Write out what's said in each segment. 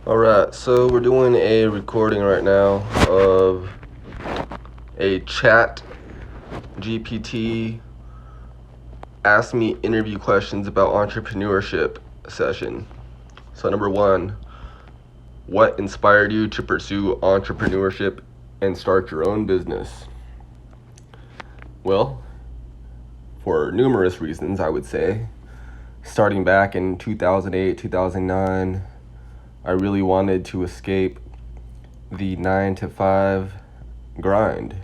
All right, so we're doing a recording right now of a chat GPT ask me interview questions about entrepreneurship session. So number one, what inspired you to pursue entrepreneurship and start your own business? Well, for numerous reasons, I would say. Starting back in 2008, 2009, I really wanted to escape the 9 to 5 grind,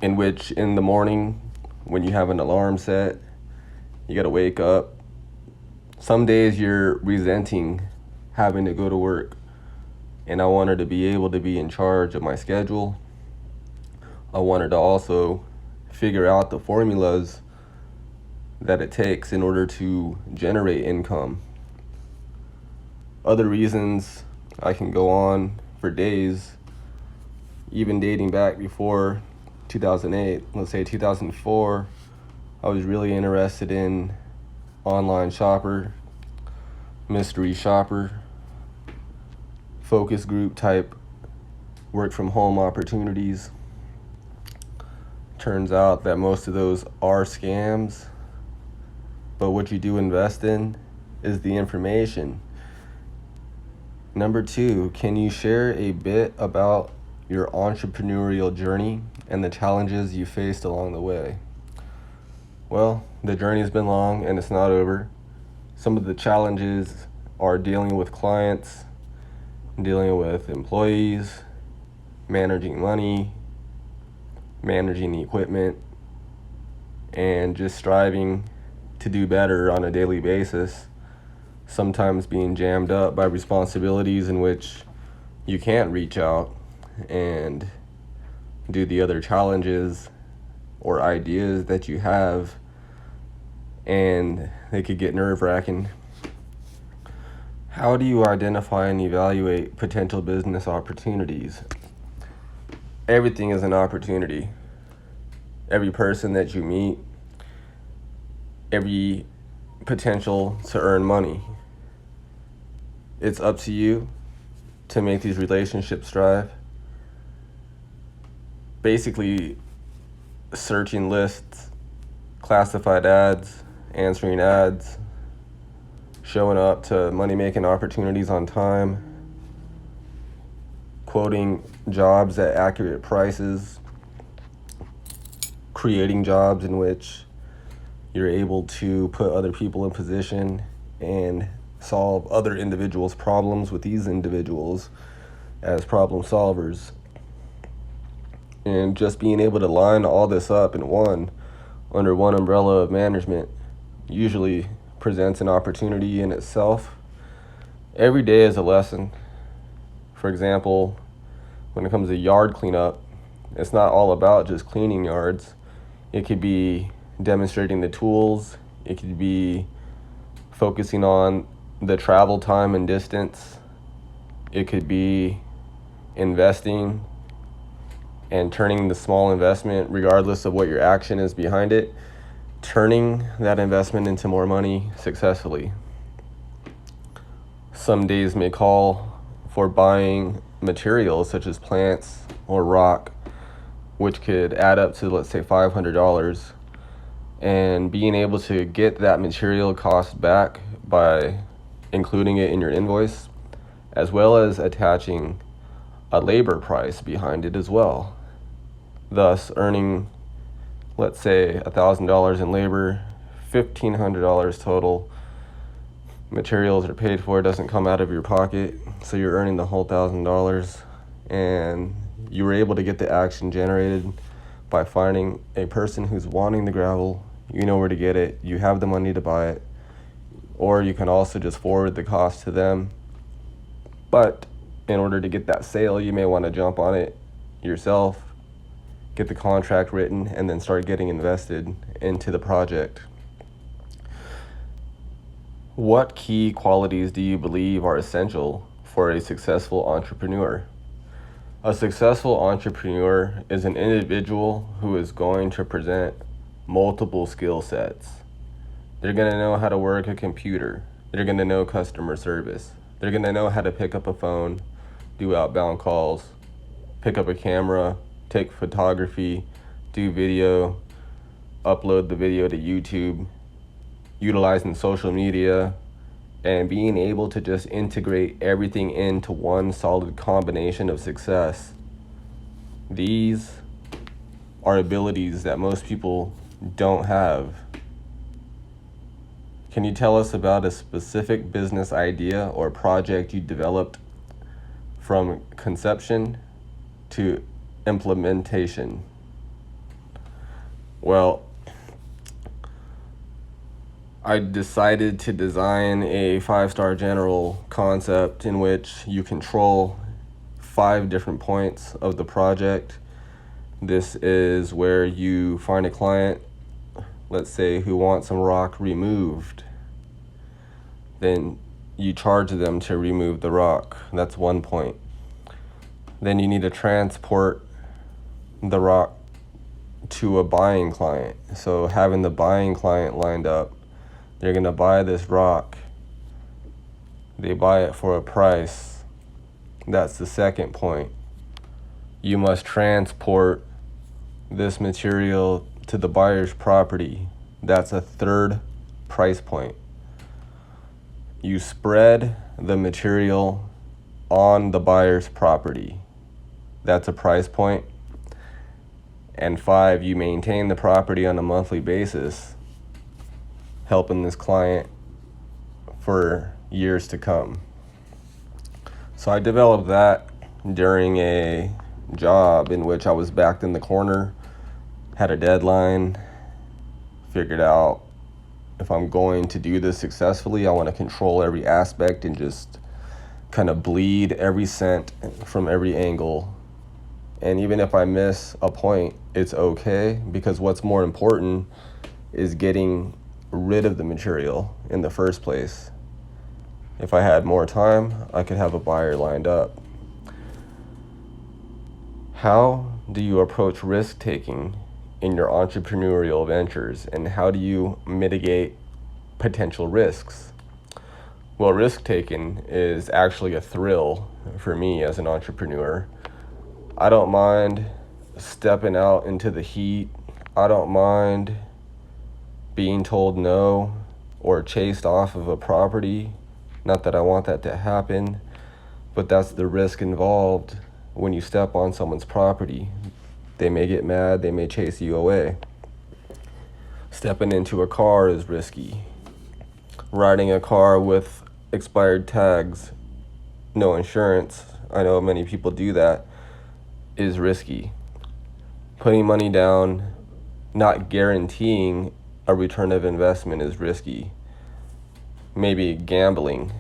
in which in the morning, when you have an alarm set, you gotta wake up. Some days you're resenting having to go to work, and I wanted to be able to be in charge of my schedule. I wanted to also figure out the formulas that it takes in order to generate income. Other reasons, I can go on for days, even dating back before 2008, let's say 2004, I was really interested in online shopper, mystery shopper, focus group type work from home opportunities. Turns out that most of those are scams, but what you do invest in is the information. Number two, can you share a bit about your entrepreneurial journey and the challenges you faced along the way? Well, the journey's been long and it's not over. Some of the challenges are dealing with clients, dealing with employees, managing money, managing the equipment, and just striving to do better on a daily basis, sometimes being jammed up by responsibilities in which you can't reach out and do the other challenges or ideas that you have, and they could get nerve-wracking. How do you identify and evaluate potential business opportunities? Everything is an opportunity. Every person that you meet, every potential to earn money. It's up to you to make these relationships thrive. Basically, searching lists, classified ads, answering ads, showing up to money-making opportunities on time, quoting jobs at accurate prices, creating jobs in which you're able to put other people in position and solve other individuals' problems with these individuals as problem solvers. And just being able to line all this up under one umbrella of management usually presents an opportunity in itself. Every day is a lesson. For example, when it comes to yard cleanup, it's not all about just cleaning yards. It could be demonstrating the tools. It could be focusing on the travel time and distance. It could be investing and turning the small investment, regardless of what your action is behind it, turning that investment into more money successfully. Some days may call for buying materials such as plants or rock, which could add up to, let's say, $500, and being able to get that material cost back by including it in your invoice, as well as attaching a labor price behind it as well, thus earning, let's say, $1,000 in labor, $1,500 total. Materials are paid for, it doesn't come out of your pocket, so you're earning the whole $1,000, and you were able to get the action generated by finding a person who's wanting the gravel. You know where to get it, you have the money to buy it, or you can also just forward the cost to them. But in order to get that sale, you may want to jump on it yourself, get the contract written, and then start getting invested into the project. What key qualities do you believe are essential for a successful entrepreneur? A successful entrepreneur is an individual who is going to present multiple skill sets. They're going to know how to work a computer. They're going to know customer service. They're going to know how to pick up a phone, do outbound calls, pick up a camera, take photography, do video, upload the video to YouTube, utilizing social media, and being able to just integrate everything into one solid combination of success. These are abilities that most people don't have. Can you tell us about a specific business idea or project you developed from conception to implementation? Well, I decided to design a 5-star general concept in which you control 5 different points of the project. This is where you find a client, let's say, who wants some rock removed. Then you charge them to remove the rock. That's one point. Then you need to transport the rock to a buying client. So having the buying client lined up, they're going to buy this rock. They buy it for a price. That's the second point. You must transport this material to the buyer's property. That's a third price point. You spread the material on the buyer's property. That's a price point. And 5, you maintain the property on a monthly basis, helping this client for years to come. So I developed that during a job in which I was backed in the corner, had a deadline, figured out if I'm going to do this successfully, I want to control every aspect and just kind of bleed every cent from every angle. And even if I miss a point, it's okay, because what's more important is getting rid of the material in the first place. If I had more time, I could have a buyer lined up. How do you approach risk taking in your entrepreneurial ventures, and how do you mitigate potential risks? Well, risk taking is actually a thrill for me as an entrepreneur. I don't mind stepping out into the heat. I don't mind being told no or chased off of a property. Not that I want that to happen, but that's the risk involved when you step on someone's property. They may get mad, they may chase you away. Stepping into a car is risky. Riding a car with expired tags, no insurance, I know many people do that, is risky. Putting money down, not guaranteeing a return of investment, is risky. Maybe gambling.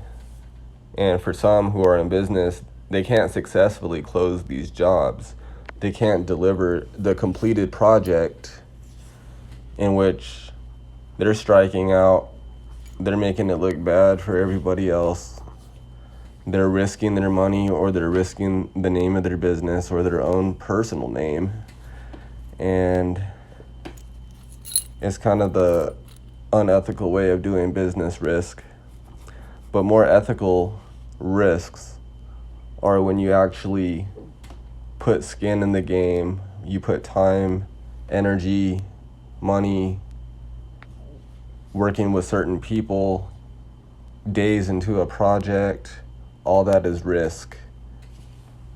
And for some who are in business, they can't successfully close these jobs. They can't deliver the completed project in which they're striking out, they're making it look bad for everybody else. They're risking their money, or they're risking the name of their business or their own personal name. And it's kind of the unethical way of doing business risk. But more ethical risks are when you actually put skin in the game, you put time, energy, money, working with certain people, days into a project. All that is risk.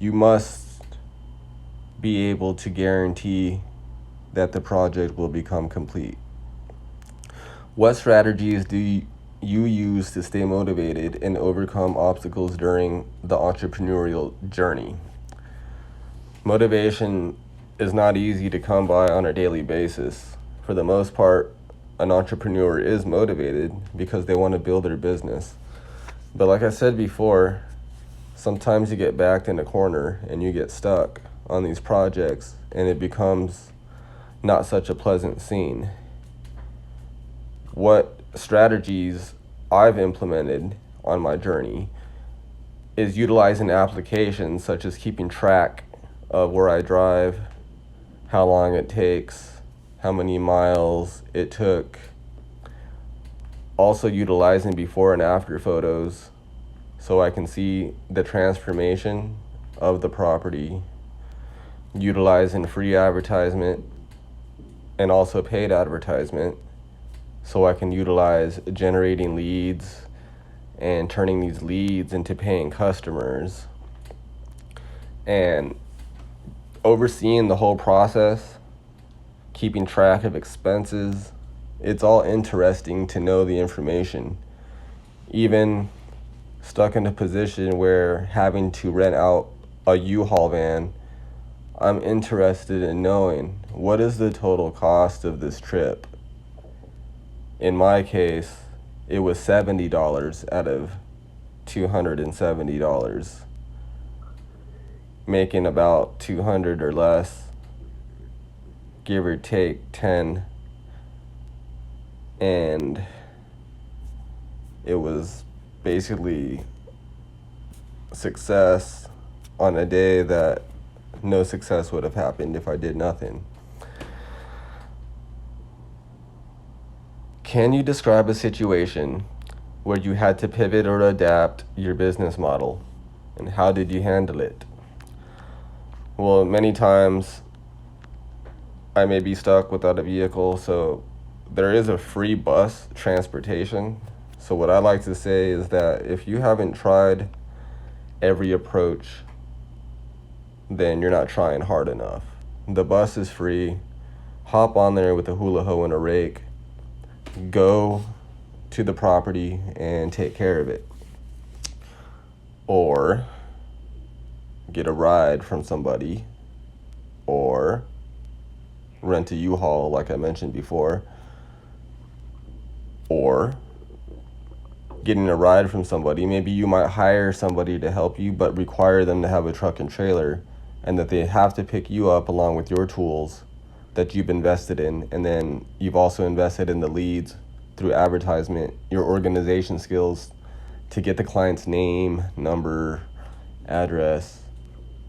You must be able to guarantee that the project will become complete. What strategies do you use to stay motivated and overcome obstacles during the entrepreneurial journey? Motivation is not easy to come by on a daily basis. For the most part, an entrepreneur is motivated because they want to build their business. But like I said before, sometimes you get backed in a corner and you get stuck on these projects, and it becomes not such a pleasant scene. What strategies I've implemented on my journey is utilizing applications such as keeping track of where I drive, how long it takes, how many miles it took. Also utilizing before and after photos so I can see the transformation of the property, utilizing free advertisement and also paid advertisement, so I can utilize generating leads and turning these leads into paying customers, and overseeing the whole process, keeping track of expenses. It's all interesting to know the information. Even stuck in a position where having to rent out a U-Haul van, I'm interested in knowing what is the total cost of this trip. In my case, it was $70 out of $270, making about 200 or less, give or take 10. And it was basically success on a day that no success would have happened if I did nothing. Can you describe a situation where you had to pivot or adapt your business model, and how did you handle it? Well, many times I may be stuck without a vehicle, so there is a free bus transportation. So what I like to say is that if you haven't tried every approach, then you're not trying hard enough. The bus is free. Hop on there with a hula hoe and a rake. Go to the property and take care of it. Or get a ride from somebody, or rent a U-Haul like I mentioned before, or getting a ride from somebody. Maybe you might hire somebody to help you, but require them to have a truck and trailer, and that they have to pick you up along with your tools that you've invested in, and then you've also invested in the leads through advertisement, your organization skills to get the client's name, number, address,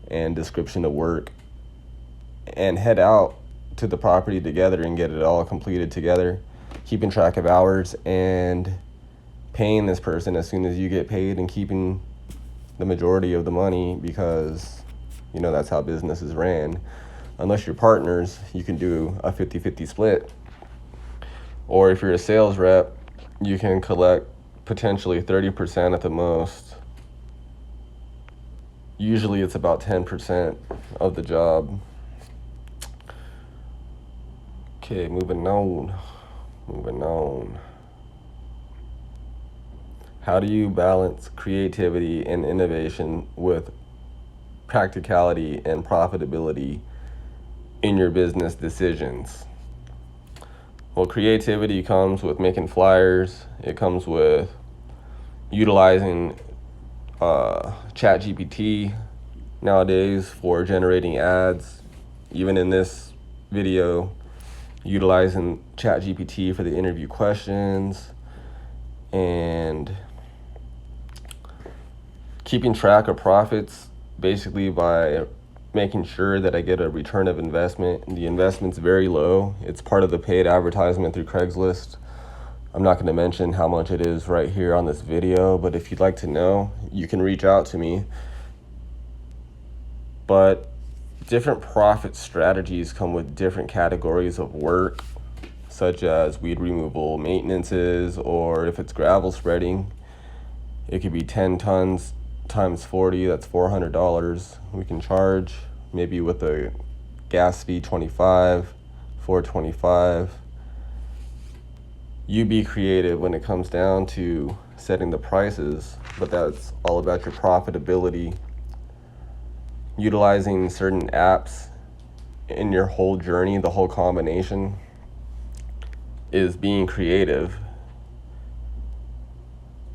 and description of work, and head out to the property together and get it all completed together, keeping track of hours and paying this person as soon as you get paid, and keeping the majority of the money, because that's how business is ran. Unless you're partners, you can do a 50-50 split. Or if you're a sales rep, you can collect potentially 30% at the most. Usually it's about 10% of the job. Okay, moving on. How do you balance creativity and innovation with practicality and profitability in your business decisions? Well, creativity comes with making flyers. It comes with utilizing GPT nowadays for generating ads. Even in this video, utilizing GPT for the interview questions, and keeping track of profits basically by making sure that I get a return of investment. The investment's very low. It's part of the paid advertisement through Craigslist. I'm not going to mention how much it is right here on this video, but if you'd like to know, you can reach out to me. But different profit strategies come with different categories of work, such as weed removal maintenances, or if it's gravel spreading, it could be 10 tons times 40, that's $400 we can charge, maybe with a gas fee $25, $425. You be creative when it comes down to setting the prices, but that's all about your profitability. Utilizing certain apps in your whole journey, the whole combination, is being creative.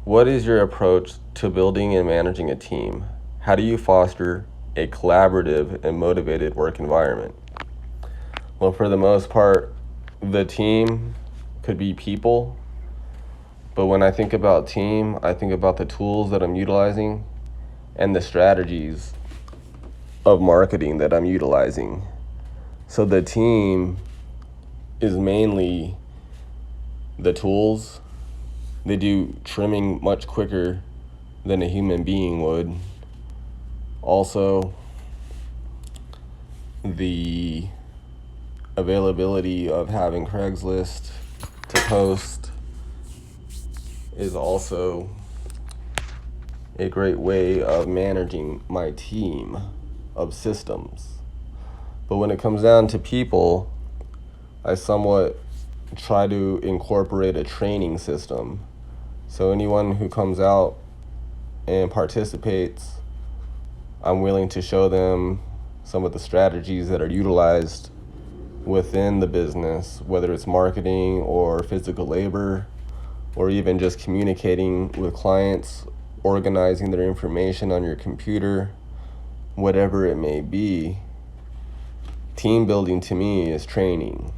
What is your approach to building and managing a team? How do you foster a collaborative and motivated work environment? Well, for the most part, the team could be people, but when I think about team, I think about the tools that I'm utilizing and the strategies of marketing that I'm utilizing. So the team is mainly the tools. They do trimming much quicker than a human being would. Also, the availability of having Craigslist to post is also a great way of managing my team of systems. But when it comes down to people, I somewhat try to incorporate a training system. So anyone who comes out and participates, I'm willing to show them some of the strategies that are utilized within the business, whether it's marketing or physical labor, or even just communicating with clients, organizing their information on your computer, whatever it may be. Team building to me is training.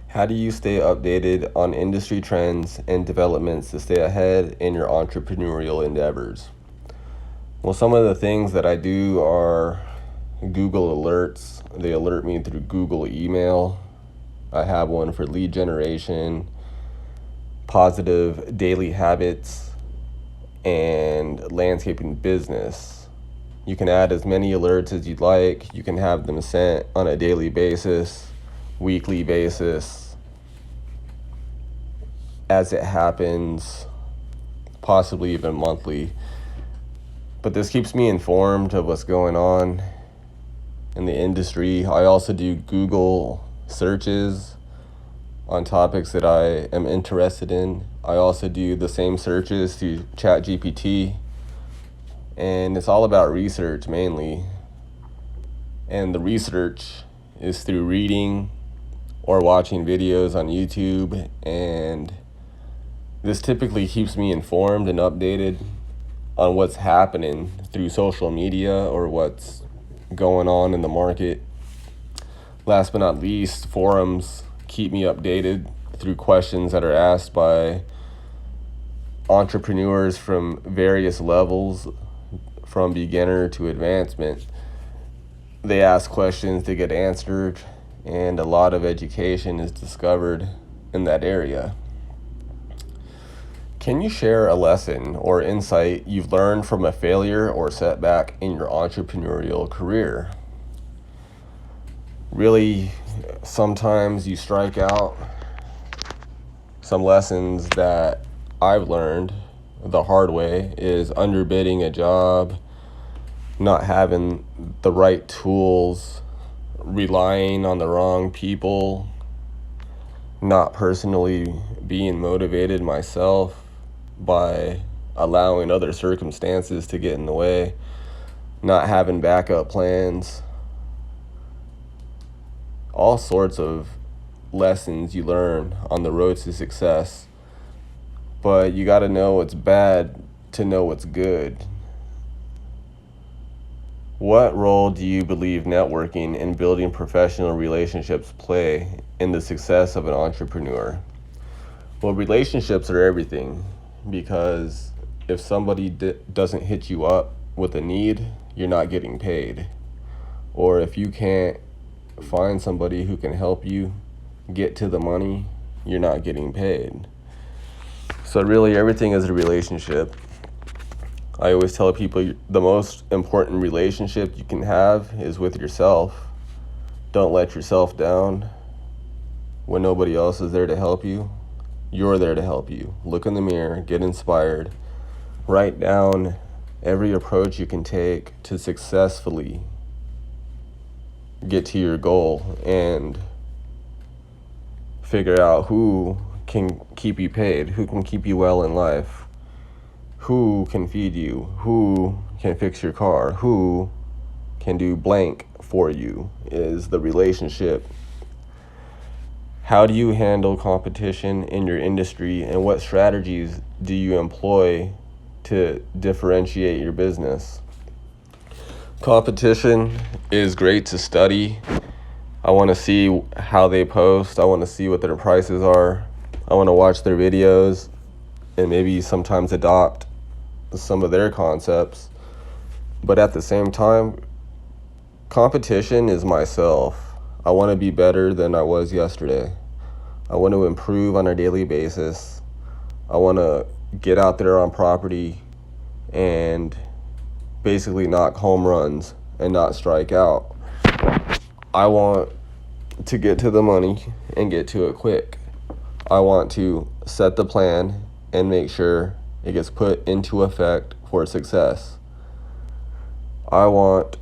How do you stay updated on industry trends and developments to stay ahead in your entrepreneurial endeavors? Well, some of the things that I do are Google alerts. They alert me through Google email. I have one for lead generation, positive daily habits, and landscaping business. You can add as many alerts as you'd like. You can have them sent on a daily basis, weekly basis, as it happens, possibly even monthly. But this keeps me informed of what's going on in the industry. I also do Google searches on topics that I am interested in. I also do the same searches to GPT, and it's all about research mainly. And the research is through reading or watching videos on YouTube, and this typically keeps me informed and updated on what's happening through social media or what's going on in the market. Last but not least, forums keep me updated through questions that are asked by entrepreneurs from various levels, from beginner to advancement. They ask questions to get answered, and a lot of education is discovered in that area. Can you share a lesson or insight you've learned from a failure or setback in your entrepreneurial career? Really, sometimes you strike out. Some lessons that I've learned the hard way is underbidding a job, not having the right tools, relying on the wrong people, not personally being motivated myself by allowing other circumstances to get in the way, not having backup plans. All sorts of lessons you learn on the road to success, but you got to know what's bad to know what's good. What role do you believe networking and building professional relationships play in the success of an entrepreneur? Well, relationships are everything, because if somebody doesn't hit you up with a need, you're not getting paid. Or if you can't find somebody who can help you get to the money, you're not getting paid. So really, everything is a relationship. I always tell people the most important relationship you can have is with yourself. Don't let yourself down when nobody else is there to help you. You're there to help you. Look in the mirror, get inspired, write down every approach you can take to successfully get to your goal, and figure out who can keep you paid, who can keep you well in life, who can feed you, who can fix your car, who can do blank for you is the relationship. How do you handle competition in your industry, and what strategies do you employ to differentiate your business? Competition is great to study. I want to see how they post. I want to see what their prices are. I want to watch their videos and maybe sometimes adopt some of their concepts. But at the same time, competition is myself. I want to be better than I was yesterday. I want to improve on a daily basis. I want to get out there on property and basically knock home runs and not strike out. I want to get to the money and get to it quick. I want to set the plan and make sure it gets put into effect for success. I want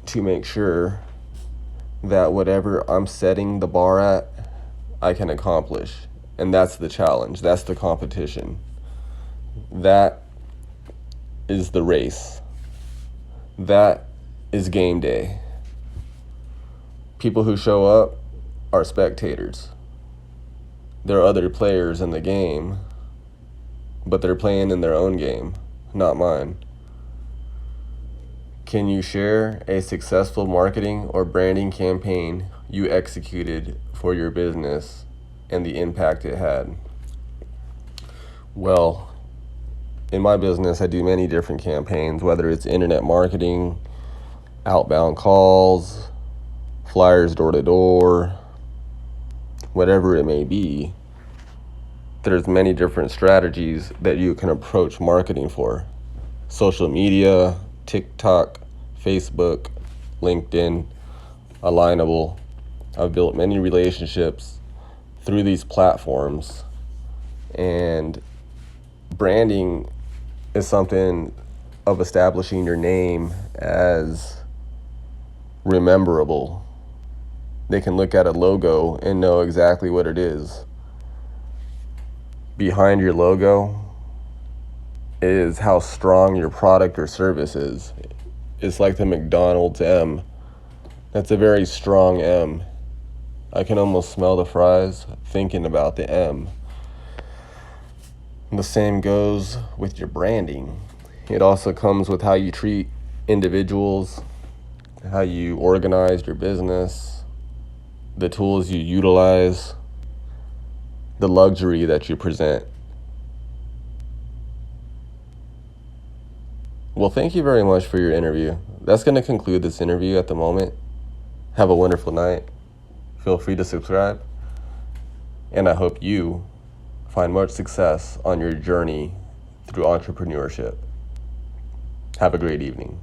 to make sure that whatever I'm setting the bar at, I can accomplish. And that's the challenge. That's the competition. That is the race. That is game day. People who show up are spectators. There are other players in the game, but they're playing in their own game, not mine. Can you share a successful marketing or branding campaign you executed for your business and the impact it had? Well, in my business, I do many different campaigns, whether it's internet marketing, outbound calls, flyers door to door, whatever it may be. There's many different strategies that you can approach marketing for. Social media, TikTok, Facebook, LinkedIn, Alignable. I've built many relationships through these platforms, and branding is something of establishing your name as rememberable. They can look at a logo and know exactly what it is. Behind your logo is how strong your product or service is. It's like the McDonald's M. That's a very strong M. I can almost smell the fries thinking about the M. The same goes with your branding. It also comes with how you treat individuals, how you organize your business, the tools you utilize, the luxury that you present. Well, thank you very much for your interview. That's going to conclude this interview at the moment. Have a wonderful night. Feel free to subscribe. And I hope you find much success on your journey through entrepreneurship. Have a great evening.